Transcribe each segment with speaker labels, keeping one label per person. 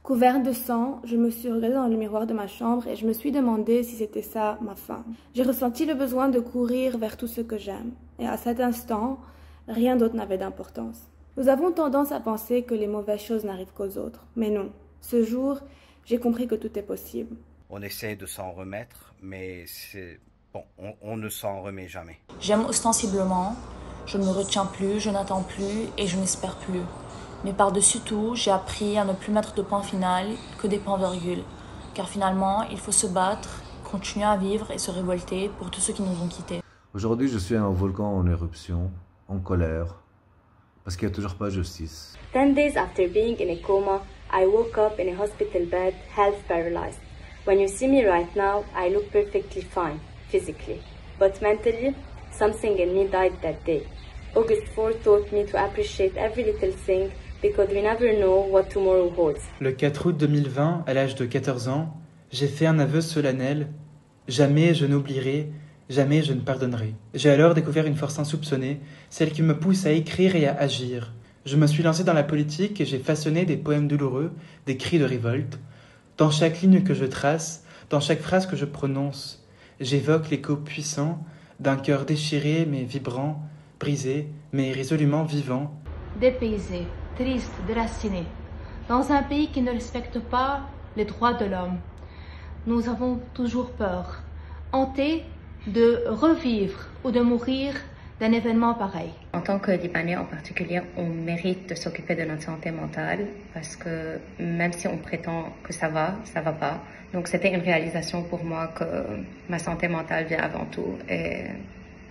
Speaker 1: Couverte de sang, je me suis regardée dans le miroir de ma chambre et je me suis demandé si c'était ça ma fin. J'ai ressenti le besoin de courir vers tout ce que j'aime. Et à cet instant, rien d'autre n'avait d'importance. Nous avons tendance à penser que les mauvaises choses n'arrivent qu'aux autres. Mais non. Ce jour, j'ai compris que tout est possible.
Speaker 2: On essaie de s'en remettre, mais on ne s'en remet jamais.
Speaker 3: J'aime ostensiblement, je ne me retiens plus, je n'attends plus et je n'espère plus. Mais par-dessus tout, j'ai appris à ne plus mettre de point final que des points-virgules. Car finalement, il faut se battre, continuer à vivre et se révolter pour tous ceux qui nous ont quittés.
Speaker 4: Aujourd'hui, je suis un volcan en éruption, en colère, parce qu'il n'y a toujours pas de justice.
Speaker 5: 10 days after being in a coma, I woke up in a hospital bed, half paralyzed. When you see me right now, I look perfectly fine, physically. But mentally, something in me died that day. August 4 taught me to appreciate every little thing, because we never know what tomorrow holds.
Speaker 6: Le 4 août 2020, à l'âge de 14 ans, j'ai fait un aveu solennel. Jamais je n'oublierai, jamais je ne pardonnerai. J'ai alors découvert une force insoupçonnée, celle qui me pousse à écrire et à agir. Je me suis lancé dans la politique et j'ai façonné des poèmes douloureux, des cris de révolte. Dans chaque ligne que je trace, dans chaque phrase que je prononce, j'évoque l'écho puissant d'un cœur déchiré mais vibrant, brisé mais résolument vivant.
Speaker 7: Dépaysé, triste, déraciné, dans un pays qui ne respecte pas les droits de l'homme. Nous avons toujours peur, hantés de revivre ou de mourir d'un événement pareil.
Speaker 8: En tant que Libanais en particulier, on mérite de s'occuper de notre santé mentale parce que même si on prétend que ça va pas. Donc c'était une réalisation pour moi que ma santé mentale vient avant tout et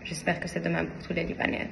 Speaker 8: j'espère que c'est de même pour tous les Libanais.